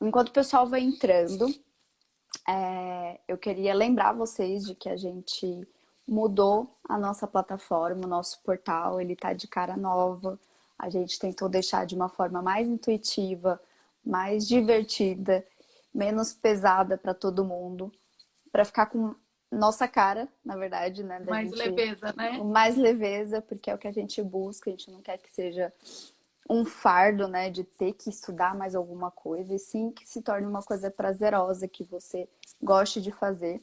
enquanto o pessoal vai entrando, eu queria lembrar vocês de que a gente mudou a nossa plataforma, o nosso portal, ele tá de cara nova. A gente tentou deixar de uma forma mais intuitiva, mais divertida, menos pesada para todo mundo, para ficar com nossa cara, na verdade, né, da Mais gente leveza, né? com mais leveza, porque é o que a gente busca, a gente não quer que seja um fardo, né, de ter que estudar mais alguma coisa, e sim que se torne uma coisa prazerosa, que você goste de fazer.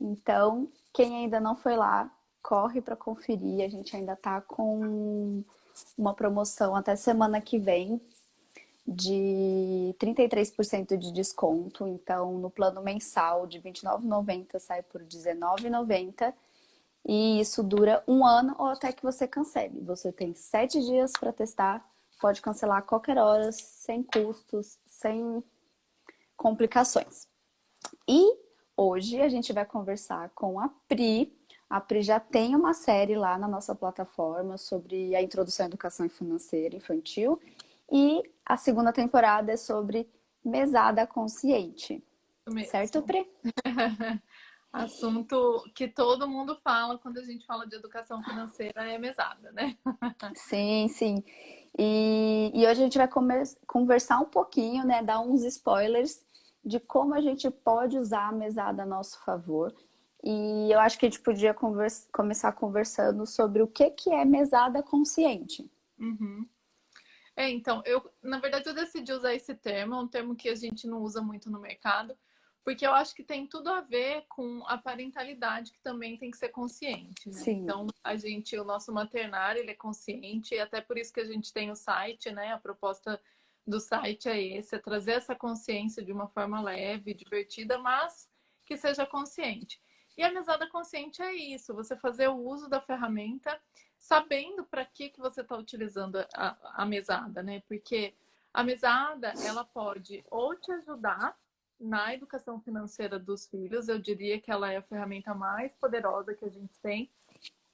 Então, quem ainda não foi lá, corre para conferir. A gente ainda tá com uma promoção até semana que vem de 33% de desconto. Então, no plano mensal de R$ 29,90 sai por R$ 19,90. E isso dura um ano ou até que você cancele. Você tem 7 dias para testar, pode cancelar a qualquer hora, sem custos, sem complicações. E hoje a gente vai conversar com a Pri. A Pri já tem uma série lá na nossa plataforma sobre a introdução à educação financeira infantil. E a segunda temporada é sobre mesada consciente. Isso Certo, mesmo. Pri? Assunto que todo mundo fala quando a gente fala de educação financeira é mesada, né? Sim, sim. E hoje a gente vai conversar um pouquinho, né? Dar uns spoilers de como a gente pode usar a mesada a nosso favor. E eu acho que a gente podia começar conversando sobre o que é mesada consciente. Uhum. Então, na verdade, eu decidi usar esse termo, é um termo que a gente não usa muito no mercado, porque eu acho que tem tudo a ver com a parentalidade, que também tem que ser consciente, né? Sim, Então, o nosso maternário, ele é consciente, e até por isso que a gente tem o site, né? A proposta do site é esse, é trazer essa consciência de uma forma leve, divertida, mas que seja consciente. E a mesada consciente é isso, você fazer o uso da ferramenta sabendo para que você está utilizando a mesada, né? Porque a mesada, ela pode ou te ajudar na educação financeira dos filhos, eu diria que ela é a ferramenta mais poderosa que a gente tem,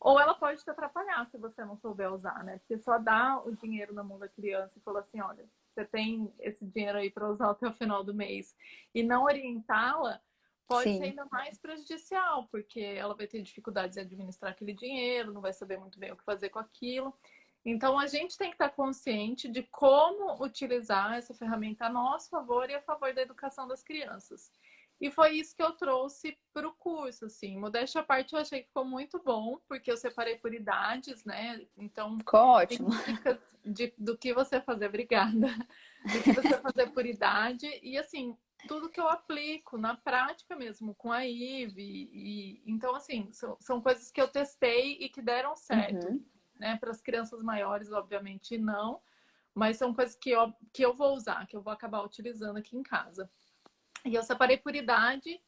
ou ela pode te atrapalhar se você não souber usar, né? Porque só dá o dinheiro na mão da criança e falar assim, olha, você tem esse dinheiro aí para usar até o final do mês, e não orientá-la pode ser sim. ainda mais prejudicial, porque ela vai ter dificuldades em administrar aquele dinheiro, não vai saber muito bem o que fazer com aquilo. Então, a gente tem que estar consciente de como utilizar essa ferramenta a nosso favor e a favor da educação das crianças. E foi isso que eu trouxe para o curso, assim. Modéstia à parte, eu achei que ficou muito bom, porque eu separei por idades, né? Então, Ficou tem ótimo. dicas do que você fazer, obrigada, do que você fazer por idade. E, assim, tudo que eu aplico na prática mesmo, com a Ive. Então, assim, são coisas que eu testei e que deram certo, Uhum. né? Para as crianças maiores, obviamente, não. Mas são coisas que eu vou usar, que eu vou acabar utilizando aqui em casa. E eu separei por idade,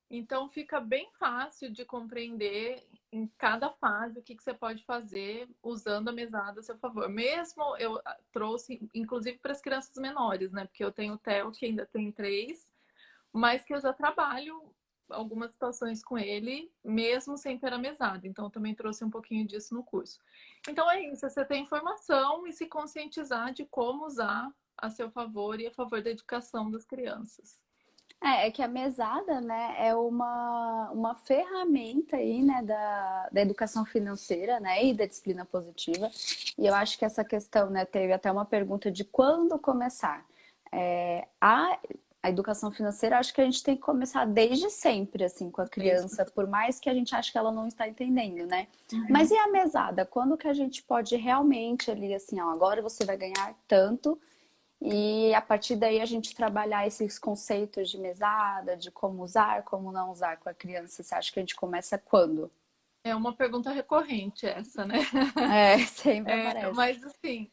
então fica bem fácil de compreender em cada fase o que você pode fazer usando a mesada a seu favor. Mesmo eu trouxe, inclusive para as crianças menores, né? Porque eu tenho o Theo, que ainda tem 3, mas que eu já trabalho algumas situações com ele, mesmo sem ter a mesada. Então, eu também trouxe um pouquinho disso no curso. Então, é isso. Você ter informação e se conscientizar de como usar a seu favor e a favor da educação das crianças. É que a mesada, né, é uma ferramenta aí, né, da educação financeira, né, e da disciplina positiva. E eu acho que essa questão, né, teve até uma pergunta de quando começar. A educação financeira, acho que a gente tem que começar desde sempre, assim, com a Mesmo. criança, por mais que a gente ache que ela não está entendendo, né? Mas Uhum. e a mesada? Quando que a gente pode realmente ali, assim, ó, agora você vai ganhar tanto e a partir daí a gente trabalhar esses conceitos de mesada, de como usar, como não usar com a criança. Você acha que a gente começa quando? É uma pergunta recorrente essa, né? É, sempre aparece. Mas assim,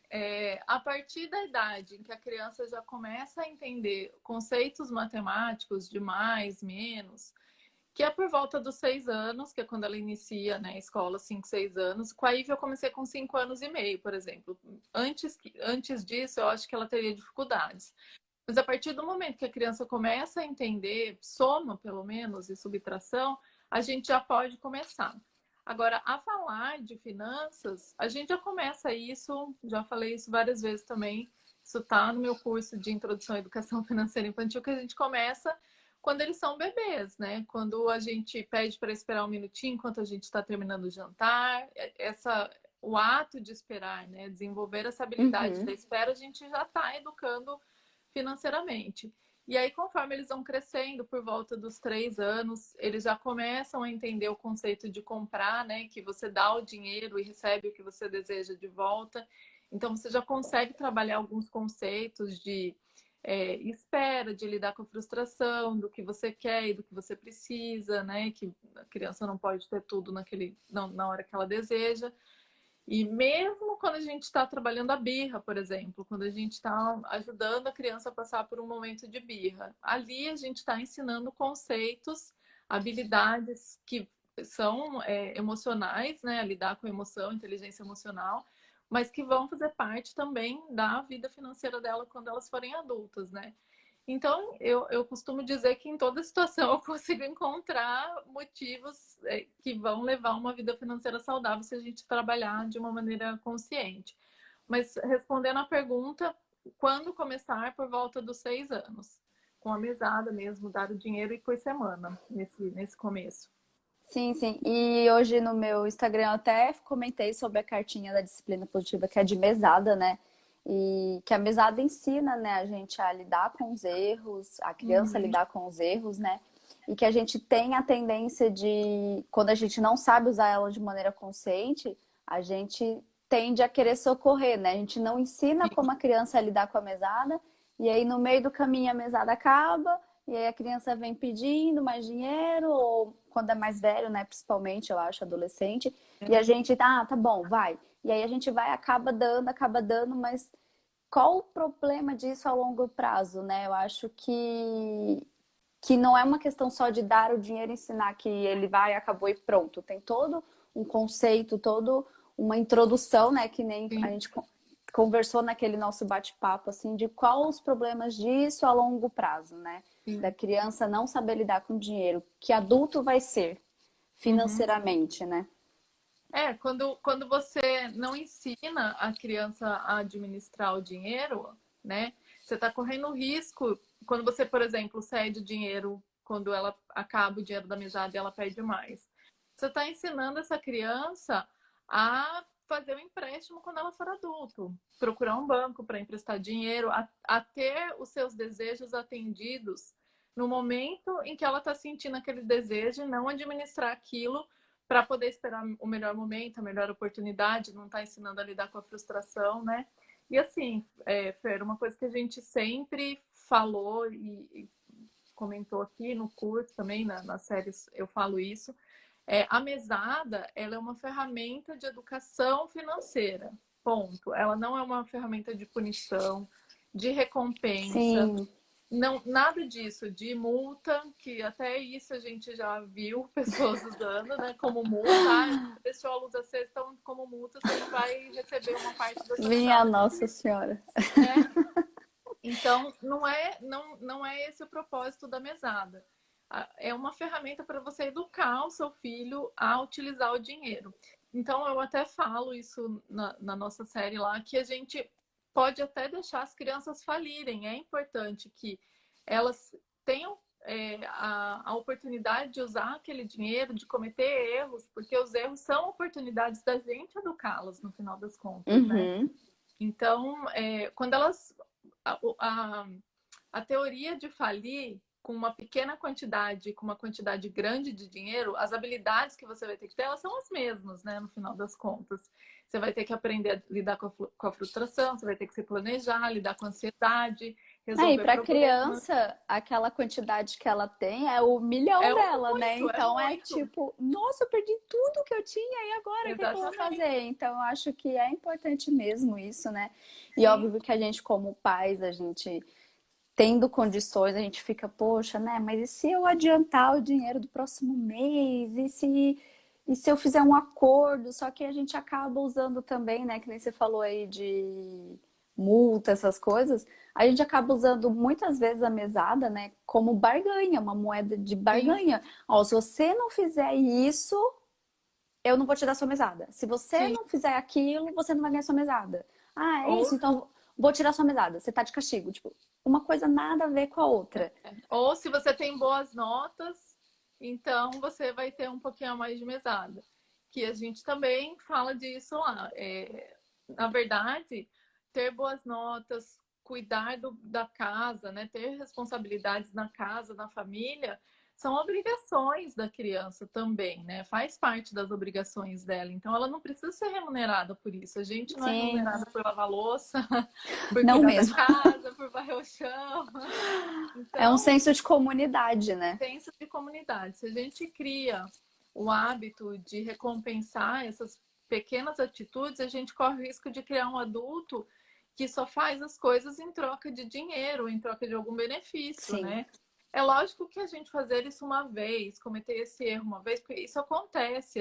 a partir da idade em que a criança já começa a entender conceitos matemáticos de mais, menos, que é por volta dos 6 anos, que é quando ela inicia, né, a escola, 5, 6 anos. Com a Ivy eu comecei com 5 anos e meio, por exemplo. Antes disso, eu acho que ela teria dificuldades. Mas a partir do momento que a criança começa a entender soma, pelo menos, e subtração, a gente já pode começar. Agora, a falar de finanças, a gente já começa isso, já falei isso várias vezes também, Isso tá no meu curso de Introdução à Educação Financeira Infantil, que a gente começa quando eles são bebês, né? Quando a gente pede para esperar um minutinho enquanto a gente está terminando o jantar, o ato de esperar, né? Desenvolver essa habilidade da Uhum. espera, a gente já está educando financeiramente. E aí, conforme eles vão crescendo, por volta dos 3 anos, eles já começam a entender o conceito de comprar, né? Que você dá o dinheiro e recebe o que você deseja de volta. Então, você já consegue trabalhar alguns conceitos de espera, de lidar com a frustração, do que você quer e do que você precisa, né? Que a criança não pode ter tudo na hora que ela deseja. E mesmo quando a gente está trabalhando a birra, por exemplo, quando a gente está ajudando a criança a passar por um momento de birra, ali a gente está ensinando conceitos, habilidades que são emocionais, né? A lidar com emoção, inteligência emocional, mas que vão fazer parte também da vida financeira dela quando elas forem adultas, né? Então, eu costumo dizer que em toda situação eu consigo encontrar motivos que vão levar uma vida financeira saudável se a gente trabalhar de uma maneira consciente. Mas respondendo à pergunta, quando começar? Por volta dos 6 anos. Com a mesada mesmo, dar o dinheiro e por semana, nesse começo. Sim, sim. E hoje no meu Instagram eu até comentei sobre a cartinha da disciplina positiva, que é de mesada, né? E que a mesada ensina, né, a gente a lidar com os erros, a criança a Uhum. lidar com os erros, né? E que a gente tem a tendência de, quando a gente não sabe usar ela de maneira consciente, a gente tende a querer socorrer, né? A gente não ensina como a criança a lidar com a mesada, e aí no meio do caminho a mesada acaba, e aí a criança vem pedindo mais dinheiro, ou quando é mais velho, né? Principalmente, eu acho, adolescente. E a gente, tá bom, vai. E aí a gente vai, acaba dando, mas qual o problema disso a longo prazo, né? Eu acho que não é uma questão só de dar o dinheiro e ensinar que ele vai, acabou e pronto. Tem todo um conceito, todo uma introdução, né? Que nem a Sim, gente conversou naquele nosso bate-papo, assim, de quais os problemas disso a longo prazo, né? Da sim. criança não saber lidar com dinheiro. Que adulto vai ser Uhum. financeiramente, né? Quando você não ensina a criança a administrar o dinheiro, né? Você está correndo risco quando você, por exemplo, cede dinheiro, quando ela acaba o dinheiro da mesada e ela pede mais. Você está ensinando essa criança a fazer o empréstimo quando ela for adulto, procurar um banco para emprestar dinheiro, a ter os seus desejos atendidos no momento em que ela está sentindo aquele desejo e não administrar aquilo para poder esperar o melhor momento, a melhor oportunidade, não está ensinando a lidar com a frustração, né? E assim, Fer, uma coisa que a gente sempre falou e comentou aqui no curso também, nas séries eu falo isso, a mesada, ela é uma ferramenta de educação financeira, ponto. Ela não é uma ferramenta de punição, de recompensa, Sim. não, nada disso, de multa, que até isso a gente já viu pessoas usando, né? Como multa, você deixou a luz acesa, então como multa você não vai receber uma parte dessa Minha mesada. Nossa Senhora. É, então não é esse o propósito da mesada. É uma ferramenta para você educar o seu filho a utilizar o dinheiro. Então eu até falo isso na nossa série lá, que a gente pode até deixar as crianças falirem. É importante que elas tenham a oportunidade de usar aquele dinheiro, de cometer erros, porque os erros são oportunidades da gente educá-las no final das contas, né? Uhum. Então, quando elas. A, a, a teoria de falir com uma pequena quantidade, com uma quantidade grande de dinheiro, as habilidades que você vai ter que ter, elas são as mesmas, né? No final das contas. Você vai ter que aprender a lidar com a frustração, você vai ter que se planejar, lidar com a ansiedade, E resolver para problemas. criança, aquela quantidade que ela tem é o milhão dela, né? É Então é muito. tipo, nossa, eu perdi tudo que eu tinha e agora o que que eu vou Exatamente. fazer? Então eu acho que é importante mesmo isso, né? E Sim, óbvio que a gente, como pais, a gente tendo condições, a gente fica, poxa, né? Mas e se eu adiantar o dinheiro do próximo mês? E se eu fizer um acordo? Só que a gente acaba usando também, né? Que nem você falou aí de multa, essas coisas. A gente acaba usando muitas vezes a mesada, né? Como barganha, uma moeda de sim, barganha. Ó, se você não fizer isso, eu não vou te dar sua mesada. Se você sim. não fizer aquilo, você não vai ganhar sua mesada. Ah, é Ou isso? Então vou tirar sua mesada, você tá de castigo. Tipo, uma coisa nada a ver com a outra. Ou se você tem boas notas, então você vai ter um pouquinho a mais de mesada. Que a gente também fala disso lá. Na verdade, ter boas notas, cuidar da casa, né? Ter responsabilidades na casa, na família, são obrigações da criança também, né? Faz parte das obrigações dela. Então, ela não precisa ser remunerada por isso. A gente não é Sim, remunerada por lavar louça, por não cuidar da mesmo. casa, por varrer o chão. É um Então, senso de comunidade, né? senso de comunidade. Se a gente cria o hábito de recompensar essas pequenas atitudes, a gente corre o risco de criar um adulto que só faz as coisas em troca de dinheiro, em troca de algum benefício, Sim. né? É lógico que a gente fazer isso uma vez, cometer esse erro uma vez, porque isso acontece,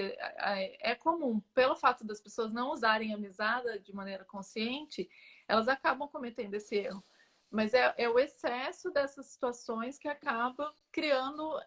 é comum. Pelo fato das pessoas não usarem a mesada de maneira consciente, elas acabam cometendo esse erro. Mas é o excesso dessas situações que acaba criando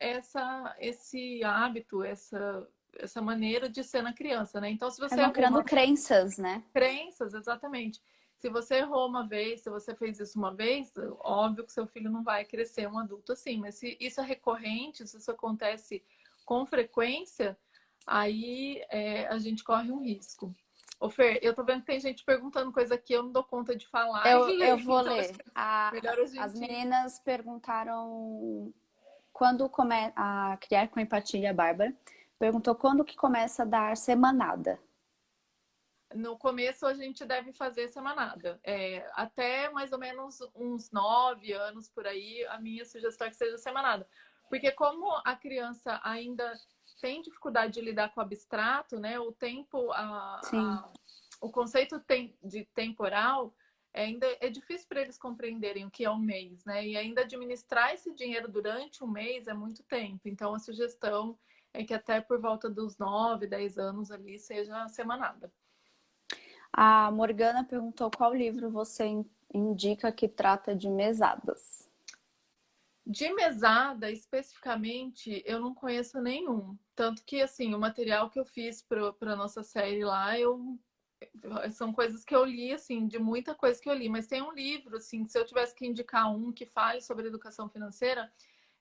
esse hábito, essa maneira de ser na criança, né? Então, se Aí você vão errou criando uma crenças, né? crenças, exatamente. Se você errou uma vez, se você fez isso uma vez, óbvio que seu filho não vai crescer um adulto assim. Mas se isso é recorrente, se isso acontece com frequência, aí a gente corre um risco. Ô Fer, eu tô vendo que tem gente perguntando coisa aqui, eu não dou conta de falar, Eu vou então acho ler. que melhor a As gente. meninas perguntaram quando começa a criar com empatia, a Bárbara perguntou quando que começa a dar semanada. No começo a gente deve fazer semanada. Até mais ou menos uns 9 anos por aí, a minha sugestão é que seja semanada. Porque como a criança ainda tem dificuldade de lidar com o abstrato, né? O tempo, Sim. o conceito de temporal ainda é difícil para eles compreenderem o que é um mês, né? E ainda administrar esse dinheiro durante um mês é muito tempo. Então a sugestão é que até por volta dos 9, 10 anos ali seja semanada. A Morgana perguntou qual livro você indica que trata de mesadas. De mesada, especificamente, eu não conheço nenhum. Tanto que, assim, o material que eu fiz para nossa série lá, são coisas que eu li, assim, de muita coisa que eu li. Mas tem um livro, assim, se eu tivesse que indicar um que fale sobre educação financeira,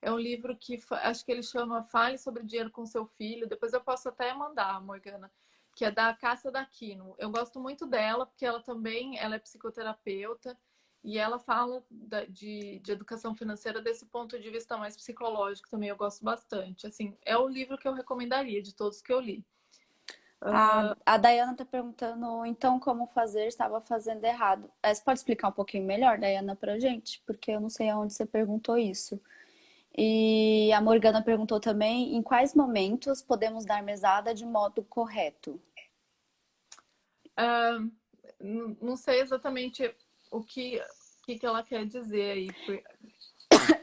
é um livro que acho que ele chama Fale sobre Dinheiro com Seu Filho. Depois eu posso até mandar, Morgana, que é da Cássia Daquino. Eu gosto muito dela, porque ela é psicoterapeuta. E ela fala de educação financeira desse ponto de vista mais psicológico também, eu gosto bastante. Assim, é o livro que eu recomendaria de todos que eu li. A Dayana está perguntando, então, como fazer? Estava fazendo errado. Você pode explicar um pouquinho melhor, Dayana, pra gente? Porque eu não sei aonde você perguntou isso. E a Morgana perguntou também, em quais momentos podemos dar mesada de modo correto? Não sei exatamente o que ela quer dizer aí.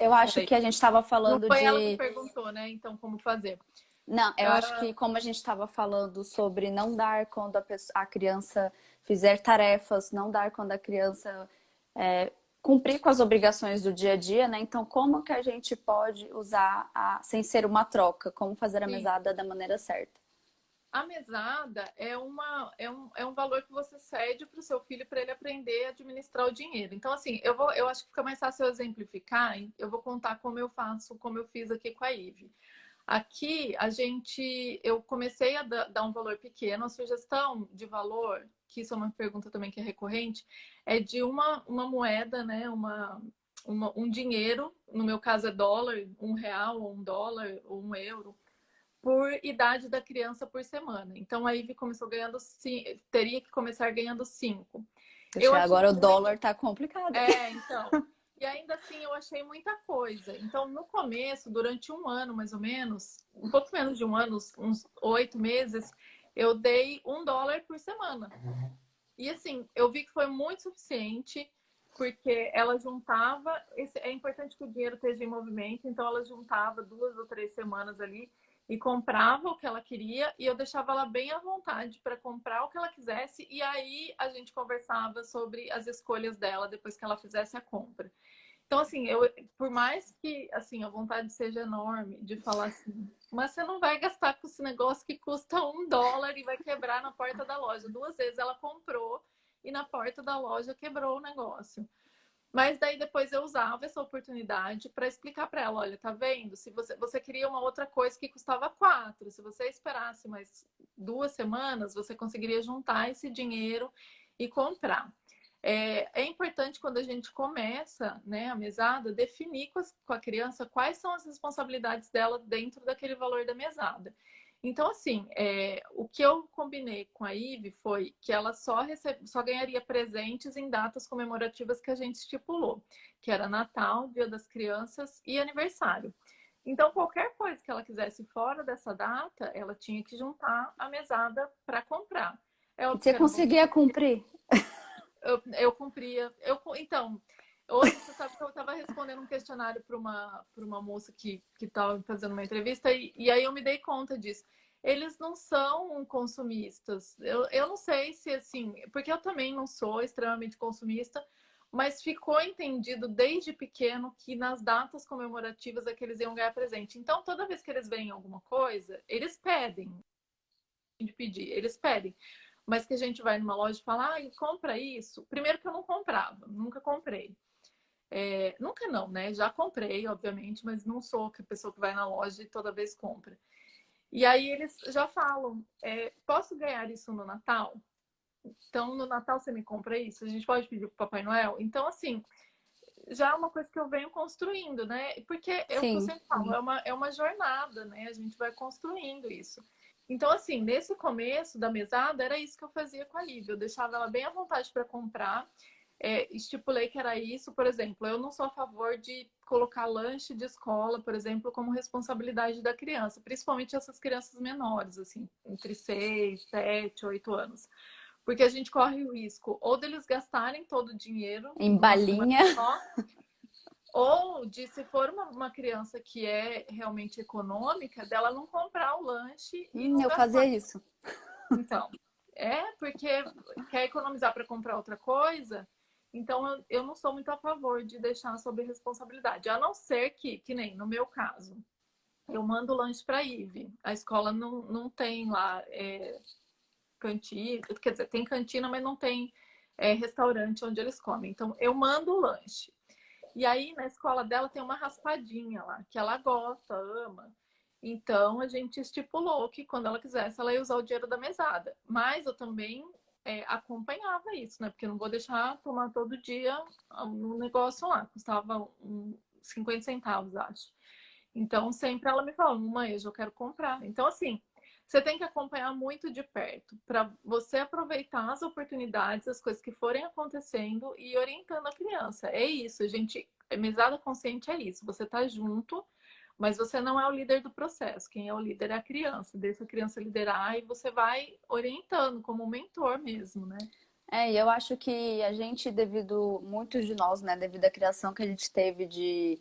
Eu acho que a gente estava Não falando foi ela que de... perguntou, né? Então, como fazer? Não, eu acho que como a gente estava falando sobre não dar quando a criança fizer tarefas, não dar quando a criança cumprir com as obrigações do dia a dia, né? Então, como que a gente pode usar sem ser uma troca? Como fazer a Sim. mesada da maneira certa? A mesada é um valor que você cede para o seu filho para ele aprender a administrar o dinheiro. Então, assim, eu acho que fica mais fácil eu exemplificar. Eu vou contar como eu faço, como eu fiz aqui com a Ive. Aqui, eu comecei a dar um valor pequeno. A sugestão de valor, que isso é uma pergunta também que é recorrente, é de uma moeda, né? Um dinheiro, no meu caso é dólar, R$ 1, ou $1, ou €1, por idade da criança por semana. Então, a Ivy começou ganhando, teria que começar ganhando 5. Eu Puxa, achei agora o muito. dólar tá complicado, hein? Então. E ainda assim eu achei muita coisa. Então, no começo, durante um ano mais ou menos, um pouco menos de um ano, uns 8 meses, eu dei $1 por semana. E assim, eu vi que foi muito suficiente, porque ela juntava. É importante que o dinheiro esteja em movimento, então ela juntava 2 ou 3 semanas ali e comprava o que ela queria, e eu deixava ela bem à vontade para comprar o que ela quisesse, e aí a gente conversava sobre as escolhas dela depois que ela fizesse a compra. Então, assim, por mais que assim, a vontade seja enorme de falar assim, mas você não vai gastar com esse negócio que custa $1 e vai quebrar na porta da loja. 2 vezes ela comprou e na porta da loja quebrou o negócio. Mas daí depois eu usava essa oportunidade para explicar para ela, olha, tá vendo? Se você queria uma outra coisa que custava 4, se você esperasse mais 2 semanas, você conseguiria juntar esse dinheiro e comprar. É importante quando a gente começa, né, a mesada, definir com a criança quais são as responsabilidades dela dentro daquele valor da mesada. Então, assim, o que eu combinei com a Ive foi que ela só ganharia presentes em datas comemorativas que a gente estipulou, que era Natal, Dia das Crianças e aniversário. Então, qualquer coisa que ela quisesse fora dessa data, ela tinha que juntar a mesada para comprar. É E óbvio você que eu não vou. conseguia cumprir? Eu cumpria. Então, hoje você sabe que eu estava respondendo um questionário para uma moça que estava fazendo uma entrevista, e aí eu me dei conta disso. Eles não são consumistas. Eu não sei se assim, porque eu também não sou extremamente consumista, mas ficou entendido desde pequeno que nas datas comemorativas é que eles iam ganhar presente. Então, toda vez que eles veem alguma coisa, eles pedem de pedir, eles pedem. Mas que a gente vai numa loja e fala, compra isso. Primeiro que eu não comprava, nunca comprei. Nunca não, né? Já comprei, obviamente, mas não sou a pessoa que vai na loja e toda vez compra. E aí eles já falam, posso ganhar isso no Natal? Então, no Natal você me compra isso? A gente pode pedir para o Papai Noel? Então, assim, já é uma coisa que eu venho construindo, né? Porque é o que eu Sim. sempre falo, é uma jornada, né? A gente vai construindo isso. Então, assim, nesse começo da mesada, era isso que eu fazia com a Lívia. Eu deixava ela bem à vontade para comprar. Estipulei que era isso. Por exemplo, eu não sou a favor de colocar lanche de escola, por exemplo, como responsabilidade da criança, principalmente essas crianças menores, assim, entre 6, 7, 8 anos. Porque a gente corre o risco ou deles gastarem todo o dinheiro Em numa semana balinha. só, ou de, se for uma criança que é realmente econômica, dela não comprar o lanche e não Eu fazia gastar. isso. Então, porque quer economizar para comprar outra coisa. Então, eu não sou muito a favor de deixar sob responsabilidade. A não ser que nem no meu caso, eu mando lanche para a Ive. A escola não tem lá cantina, quer dizer, tem cantina, mas não tem restaurante onde eles comem. Então, eu mando o lanche. E aí, na escola dela tem uma raspadinha lá, que ela gosta, ama. Então, a gente estipulou que quando ela quisesse, ela ia usar o dinheiro da mesada. Mas eu também acompanhava isso, né? Porque eu não vou deixar tomar todo dia um negócio lá. Custava 50 centavos, acho. Então, sempre ela me fala, mãe, eu já quero comprar. Então, assim, você tem que acompanhar muito de perto para você aproveitar as oportunidades, as coisas que forem acontecendo e orientando a criança. É isso, gente. Mesada consciente é isso. Você tá junto, mas você não é o líder do processo. Quem é o líder é a criança. Deixa a criança liderar e você vai orientando como um mentor mesmo, né? E eu acho que a gente, devido, muitos de nós, né, devido à criação que a gente teve de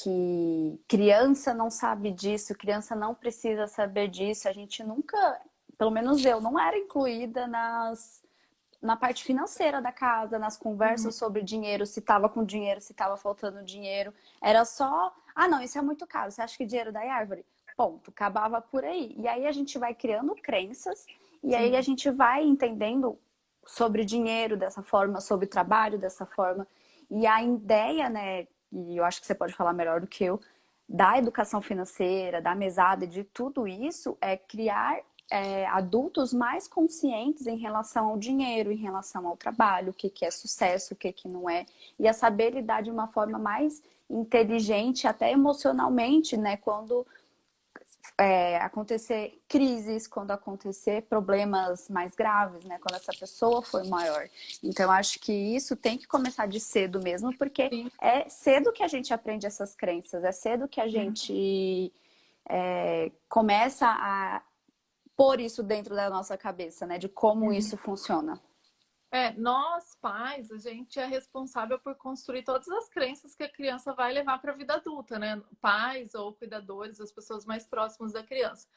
que criança não sabe disso, criança não precisa saber disso, a gente nunca, pelo menos eu, não era incluída na parte financeira da casa, nas Uhum. conversas sobre dinheiro, se estava com dinheiro, se estava faltando dinheiro. Era só, não, isso é muito caro, você acha que dinheiro dá em árvore? Ponto, acabava por aí. E aí a gente vai criando crenças e aí a Sim. gente vai entendendo sobre dinheiro dessa forma, sobre trabalho dessa forma. E a ideia, né, e eu acho que você pode falar melhor do que eu, da educação financeira, da mesada, de tudo isso, é criar adultos mais conscientes em relação ao dinheiro, em relação ao trabalho, o que é sucesso, o que não é, e a saber lidar de uma forma mais inteligente, até emocionalmente, né? Quando acontecer crises, quando acontecer problemas mais graves, né? Quando essa pessoa for maior. Então, acho que isso tem que começar de cedo mesmo, porque Sim. é cedo que a gente aprende essas crenças, é cedo que a Uhum. gente começa a pôr isso dentro da nossa cabeça, né? De como isso funciona. Nós, pais, a gente é responsável por construir todas as crenças que a criança vai levar para a vida adulta, né? Pais ou cuidadores, as pessoas mais próximas da criança.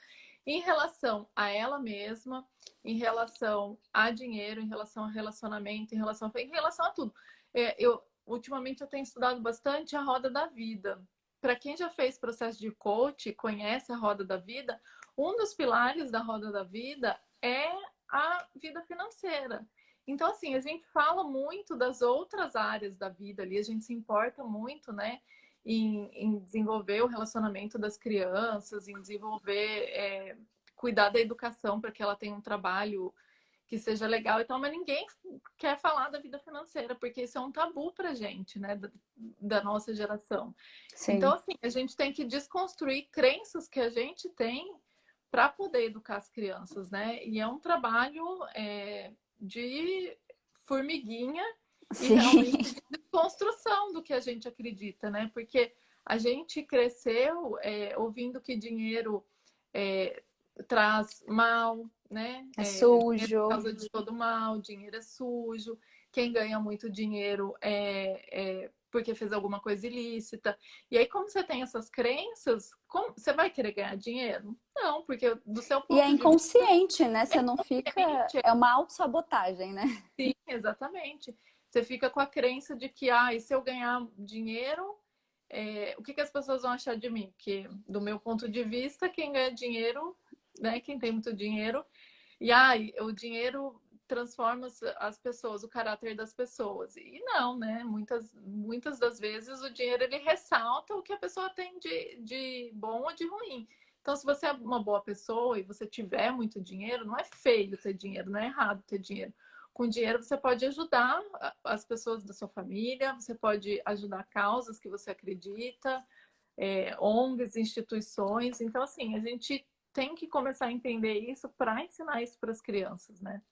Em relação a ela mesma, em relação a dinheiro, em relação a relacionamento, em relação a tudo. Ultimamente, eu tenho estudado bastante a roda da vida. Para quem já fez processo de coach, conhece a roda da vida, um dos pilares da roda da vida é a vida financeira. Então, assim, a gente fala muito das outras áreas da vida ali, a gente se importa muito, né, em desenvolver o relacionamento das crianças, em desenvolver, cuidar da educação para que ela tenha um trabalho que seja legal e tal, mas ninguém quer falar da vida financeira, porque isso é um tabu pra gente, né, da nossa geração. Então, Sim, assim, a gente tem que desconstruir crenças que a gente tem para poder educar as crianças, né? E é um trabalho de formiguinha e realmente sim. de desconstrução do que a gente acredita, né? Porque a gente cresceu ouvindo que dinheiro é, traz mal, né? É Dinheiro é sujo. causa de todo mal, dinheiro é sujo, quem ganha muito dinheiro é porque fez alguma coisa ilícita. E aí, como você tem essas crenças, você vai querer ganhar dinheiro? Não, porque do seu E é ponto de vista inconsciente, né? é Você não fica. consciente, É uma autossabotagem, né? sim, exatamente. Você fica com a crença de que, e se eu ganhar dinheiro, o que as pessoas vão achar de mim? Porque, do meu ponto de vista, quem ganha dinheiro, né, quem tem muito dinheiro, o dinheiro transforma as pessoas, o caráter das pessoas. E não, né? Muitas das vezes o dinheiro ele ressalta o que a pessoa tem de bom ou de ruim. Então, se você é uma boa pessoa e você tiver muito dinheiro, não é feio ter dinheiro, não é errado ter dinheiro. Com dinheiro você pode ajudar as pessoas da sua família, você pode ajudar causas que você acredita, ONGs, instituições. Então, assim, a gente tem que começar a entender isso para ensinar isso para as crianças, né?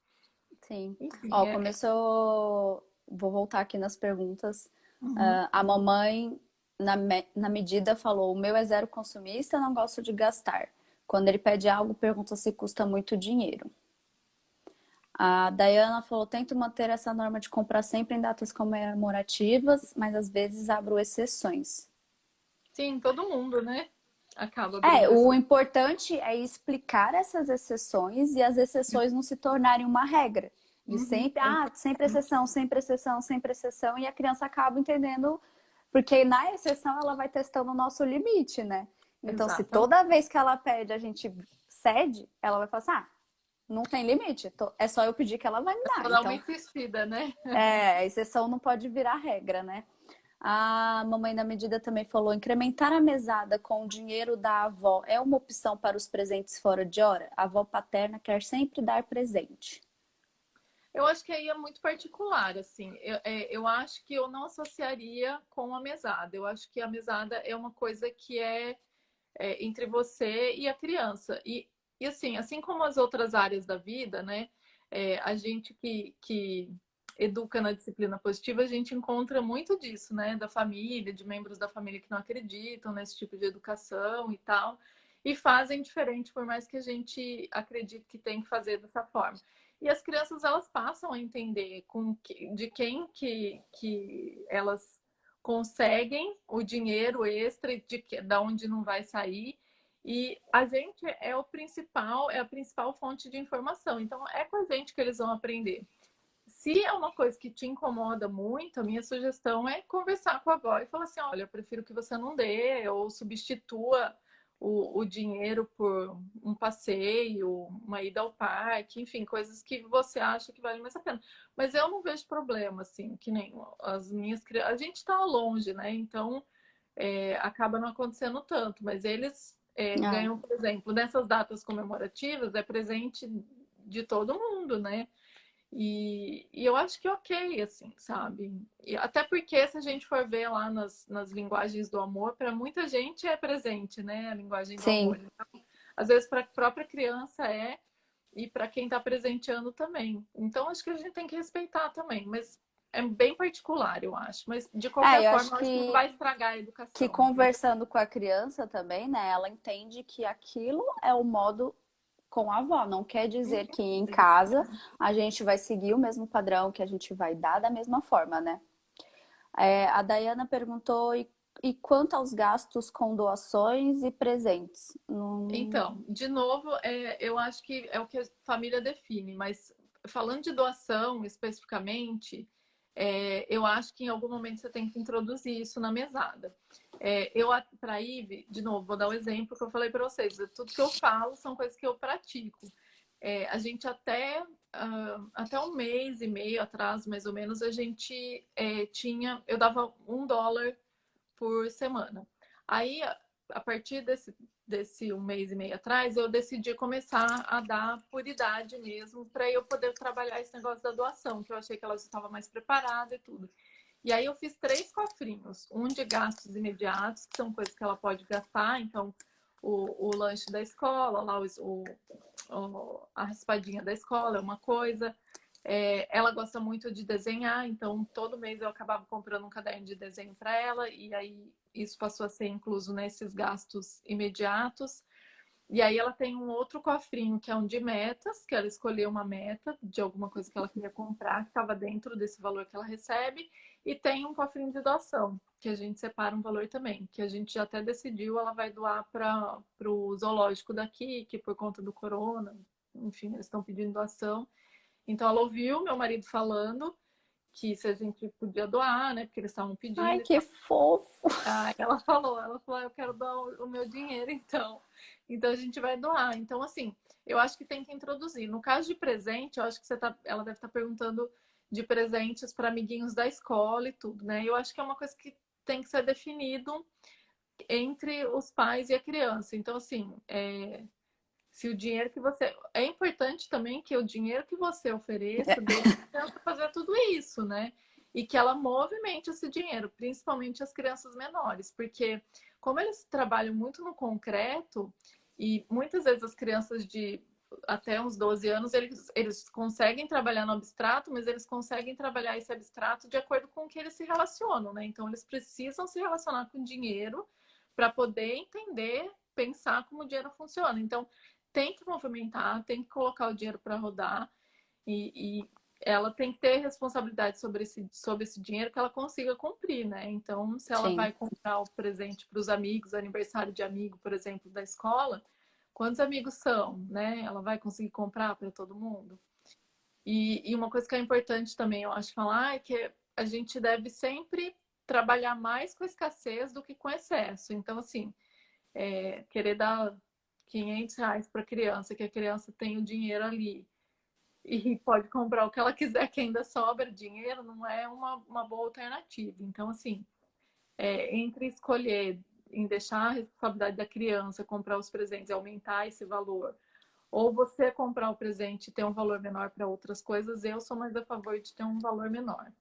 Sim. Enfim, Ó, começou. Vou voltar aqui nas perguntas. uhum. A mamãe, na medida, falou: o meu é zero consumista, não gosto de gastar. Quando ele pede algo, pergunta se custa muito dinheiro. A Dayana falou: tento manter essa norma de comprar sempre em datas comemorativas, mas às vezes abro exceções. Sim, todo mundo, né? Acaba É, abrindo o esse. importante é explicar essas exceções e as exceções não se tornarem uma regra. De Uhum, sempre, é sempre importante. exceção, sempre exceção, sempre exceção, e a criança acaba entendendo, porque na exceção ela vai testando o nosso limite, né? Então, se Exatamente. toda vez que ela pede a gente cede, ela vai falar assim: não tem limite, é só eu pedir que ela vai me dar. Vou dar uma Então, insistida, né? a exceção não pode virar regra, né? A mamãe da medida também falou: incrementar a mesada com o dinheiro da avó é uma opção para os presentes fora de hora? A avó paterna quer sempre dar presente. Eu acho que aí é muito particular, assim. Eu acho que eu não associaria com a mesada. Eu acho que a mesada é uma coisa que entre você e a criança. E assim como as outras áreas da vida, né? A gente que educa na disciplina positiva, a gente encontra muito disso, né? Da família, de membros da família que não acreditam nesse tipo de educação e tal. E fazem diferente, por mais que a gente acredite que tem que fazer dessa forma. E as crianças, elas passam a entender de quem que elas conseguem o dinheiro extra da onde não vai sair. E a gente é a principal fonte de informação. Então, é com a gente que eles vão aprender. Se é uma coisa que te incomoda muito, a minha sugestão é conversar com a avó e falar assim: olha, eu prefiro que você não dê, ou substitua o dinheiro por um passeio, uma ida ao parque, enfim, coisas que você acha que vale mais a pena. Mas eu não vejo problema, assim, que nem as minhas crianças. A gente está longe, né? Então acaba não acontecendo tanto, mas eles Ah, ganham, por exemplo, nessas datas comemorativas, é presente de todo mundo, né? E eu acho que ok, assim, sabe? E até porque se a gente for ver lá nas linguagens do amor, para muita gente é presente, né? A linguagem do sim. amor. Então, às vezes para a própria criança e para quem está presenteando também. Então acho que a gente tem que respeitar também, mas é bem particular, eu acho. Mas de qualquer Eu forma, acho eu acho que não vai estragar a que educação, entendeu? conversando com a criança também, né, ela entende que aquilo é o modo com a avó. Não quer dizer que em casa a gente vai seguir o mesmo padrão, que a gente vai dar da mesma forma, né? A Dayana perguntou: e quanto aos gastos com doações e presentes? Então, de novo, eu acho que é o que a família define, mas falando de doação especificamente, eu acho que em algum momento você tem que introduzir isso na mesada. Para a Ive, de novo, vou dar o exemplo que eu falei para vocês: tudo que eu falo são coisas que eu pratico. A gente até um mês e meio atrás, mais ou menos, a gente eu dava $1 por semana. Aí, a partir desse um mês e meio atrás, eu decidi começar a dar por idade mesmo, para eu poder trabalhar esse negócio da doação, que eu achei que ela já estava mais preparada e tudo. E aí eu fiz 3 cofrinhos, um de gastos imediatos, que são coisas que ela pode gastar, então o lanche da escola, lá a raspadinha da escola é uma coisa. Ela gosta muito de desenhar, então todo mês eu acabava comprando um caderno de desenho para ela, e aí isso passou a ser incluso nesses gastos imediatos. E aí ela tem um outro cofrinho que é um de metas, que ela escolheu uma meta de alguma coisa que ela queria comprar, que estava dentro desse valor que ela recebe, e tem um cofrinho de doação, que a gente separa um valor também, que a gente já até decidiu, ela vai doar para o zoológico daqui, que por conta do corona, enfim, eles estão pedindo doação. Então ela ouviu meu marido falando que se a gente podia doar, né? Porque eles estavam Ai, pedindo e que tal. fofo! Aí ela falou, eu quero dar o meu dinheiro, então. Então a gente vai doar. Então, assim, eu acho que tem que introduzir. No caso de presente, eu acho que ela deve estar perguntando de presentes para amiguinhos da escola e tudo, né? Eu acho que é uma coisa que tem que ser definido entre os pais e a criança. Então, assim, se o dinheiro que você. É importante também que o dinheiro que você ofereça deixe a criança fazer tudo isso, né? E que ela movimente esse dinheiro, principalmente as crianças menores, porque como eles trabalham muito no concreto, e muitas vezes as crianças de até uns 12 anos, eles conseguem trabalhar no abstrato, mas eles conseguem trabalhar esse abstrato de acordo com o que eles se relacionam, né? Então, eles precisam se relacionar com dinheiro para poder entender, pensar como o dinheiro funciona. Então, tem que movimentar, tem que colocar o dinheiro para rodar e ela tem que ter responsabilidade sobre esse dinheiro que ela consiga cumprir, né? Então, se ela Sim. vai comprar o presente para os amigos, aniversário de amigo, por exemplo, da escola, quantos amigos são, né? Ela vai conseguir comprar para todo mundo? E uma coisa que é importante também, eu acho, falar é que a gente deve sempre trabalhar mais com escassez do que com excesso. Então, assim, querer dar R$ 500 para a criança, que a criança tem o dinheiro ali e pode comprar o que ela quiser, que ainda sobra dinheiro, não é uma boa alternativa. Então, assim, entre escolher em deixar a responsabilidade da criança comprar os presentes e aumentar esse valor, ou você comprar o presente e ter um valor menor para outras coisas, eu sou mais a favor de ter um valor menor.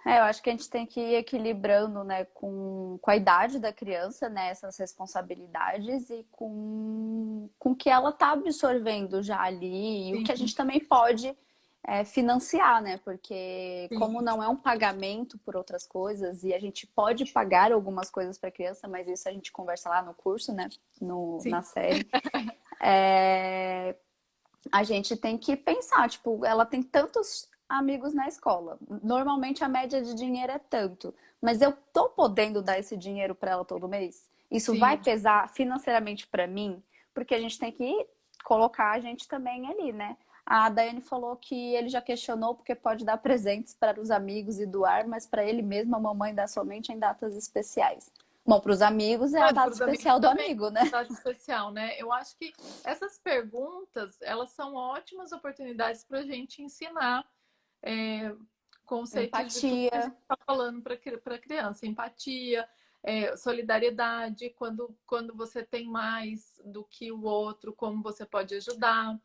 Eu acho que a gente tem que ir equilibrando, né, com a idade da criança, né, essas responsabilidades e com o que ela tá absorvendo já ali e o que a Sim, gente também pode financiar, né, porque como sim, não é um pagamento por outras coisas e a gente pode pagar algumas coisas para a criança, mas isso a gente conversa lá no curso, né, na sim. série, a gente tem que pensar, tipo, ela tem tantos amigos na escola. Normalmente a média de dinheiro é tanto, mas eu tô podendo dar esse dinheiro para ela todo mês? Isso vai Sim. pesar financeiramente para mim? Porque a gente tem que colocar a gente também ali, né? A Daiane falou que ele já questionou porque pode dar presentes para os amigos e doar, mas para ele mesmo a mamãe dá somente em datas especiais. Bom, para os amigos é a Mas data para os amigos especial do também, amigo, né? data especial, né? Eu acho que essas perguntas, elas são ótimas oportunidades para a gente ensinar é, conceitos de tudo que a Empatia. gente está falando para a criança. Empatia, solidariedade, quando você tem mais do que o outro, como você pode ajudar.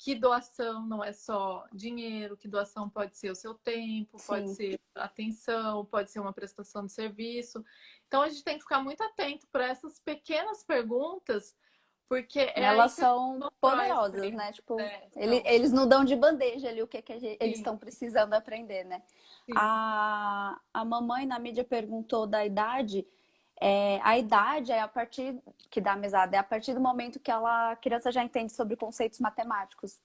Que doação não é só dinheiro, que doação pode ser o seu tempo, pode Sim. ser atenção, pode ser uma prestação de serviço. Então a gente tem que ficar muito atento para essas pequenas perguntas, porque é aí Elas que a gente são constrói essa poderosas, criança, né? Tipo, né? Então, eles não dão de bandeja ali o que eles sim, estão precisando aprender, né? sim. A mamãe na mídia perguntou da idade. A idade é a partir que dá a mesada, é a partir do momento que a criança já entende sobre conceitos matemáticos.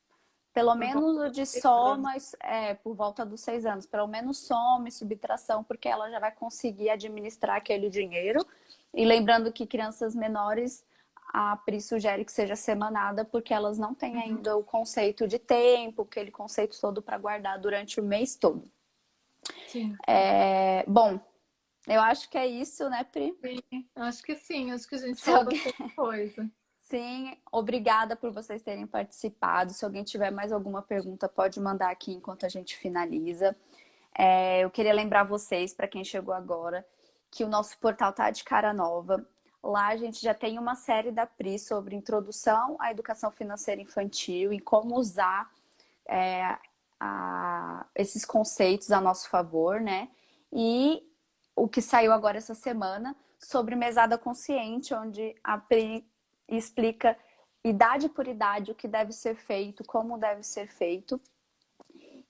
Pelo Por volta menos o dos de 6 anos. soma, por volta dos 6 anos. Pelo menos soma e subtração, porque ela já vai conseguir administrar aquele dinheiro. E lembrando que crianças menores, a Pri sugere que seja semanada, porque elas não têm Uhum, ainda o conceito de tempo, aquele conceito todo para guardar durante o mês todo. sim. Bom, eu acho que é isso, né, Pri? Sim, acho que sim, acho que a gente Se falou alguém, bastante coisa. Sim, obrigada por vocês terem participado. Se alguém tiver mais alguma pergunta, pode mandar aqui enquanto a gente finaliza. Eu queria lembrar vocês, para quem chegou agora, que o nosso portal tá de cara nova. Lá a gente já tem uma série da Pri sobre introdução à educação financeira infantil e como usar esses conceitos a nosso favor, né? E o que saiu agora essa semana sobre mesada consciente, onde a Pri explica idade por idade o que deve ser feito, como deve ser feito.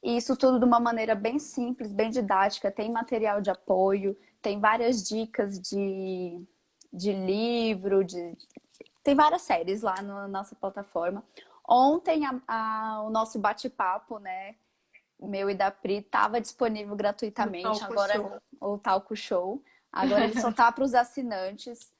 E isso tudo de uma maneira bem simples, bem didática. Tem material de apoio, tem várias dicas de livro, tem várias séries lá na nossa plataforma. Ontem o nosso bate-papo, né, meu e da Pri, estava disponível gratuitamente, agora o Talco Show. Agora ele só tá para os assinantes.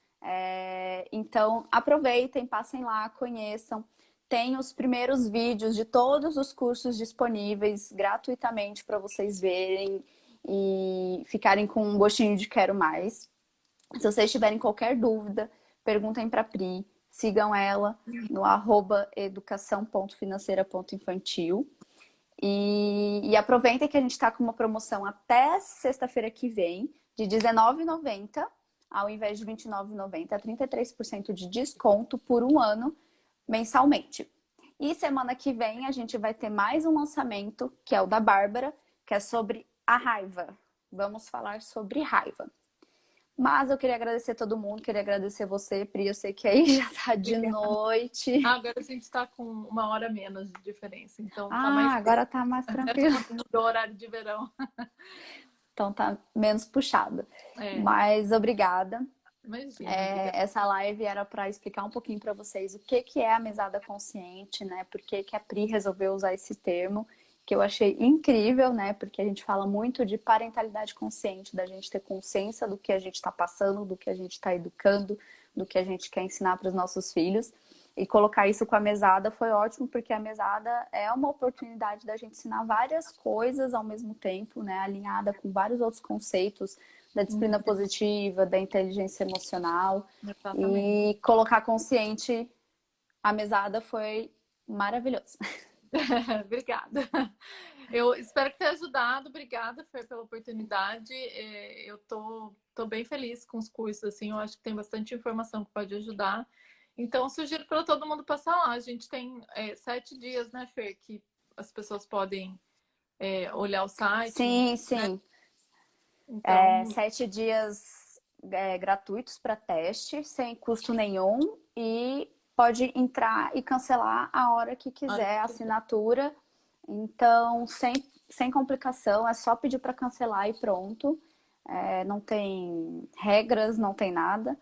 Então aproveitem, passem lá, conheçam. Tem os primeiros vídeos de todos os cursos disponíveis gratuitamente para vocês verem e ficarem com um gostinho de quero mais. Se vocês tiverem qualquer dúvida, perguntem para a Pri, sigam ela no @educação.financeira.infantil. E aproveitem que a gente está com uma promoção até sexta-feira que vem, de R$19,90, ao invés de R$29,90, 33% de desconto por um ano, mensalmente. E semana que vem a gente vai ter mais um lançamento, que é o da Bárbara, que é sobre a raiva. Vamos falar sobre raiva. Mas eu queria agradecer todo mundo, queria agradecer você, Pri. Eu sei que aí já tá de noite. Agora a gente está com 1 hora menos de diferença, então tá mais agora tá mais tranquilo. mudou o horário de verão. Então tá menos puxado. Mas obrigada. Imagina, essa live era para explicar um pouquinho para vocês o que é a mesada consciente, né? Por que a Pri resolveu usar esse termo, que eu achei incrível, né? Porque a gente fala muito de parentalidade consciente, da gente ter consciência do que a gente está passando, do que a gente está educando, do que a gente quer ensinar para os nossos filhos. E colocar isso com a mesada foi ótimo, porque a mesada é uma oportunidade da gente ensinar várias coisas ao mesmo tempo, né? Alinhada com vários outros conceitos da disciplina positiva, da inteligência emocional. Exatamente. E colocar consciente a mesada foi maravilhoso. Obrigada. Eu espero que tenha ajudado. Obrigada, Fer, pela oportunidade. Eu tô bem feliz com os cursos, assim. Eu acho que tem bastante informação que pode ajudar. Então, sugiro para todo mundo passar lá. A gente tem 7 dias, né, Fer, que as pessoas podem olhar o site. Sim, sim. Né? Então... 7 dias gratuitos para teste, sem custo nenhum. E pode entrar e cancelar a hora que quiser a assinatura. Então, sem complicação, é só pedir para cancelar e pronto. Não tem regras, não tem nada.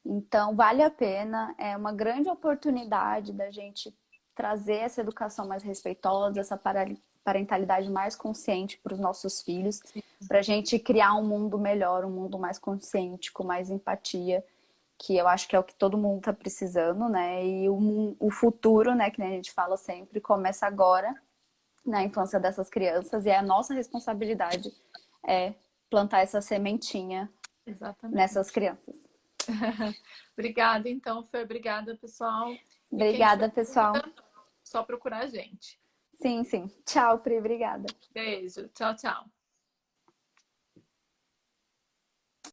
Então, vale a pena. É uma grande oportunidade da gente trazer essa educação mais respeitosa, essa parentalidade mais consciente para os nossos filhos, para a gente criar um mundo melhor, um mundo mais consciente, com mais empatia, que eu acho que é o que todo mundo está precisando, né? E o futuro, né, que a gente fala sempre, começa agora, na infância dessas crianças, e a nossa responsabilidade é plantar essa sementinha nessas crianças. Obrigada, então, Fer. Obrigada, pessoal. Obrigada, pessoal. Só procurar a gente. Sim, sim. Tchau, Pri. Obrigada. Beijo. Tchau, tchau.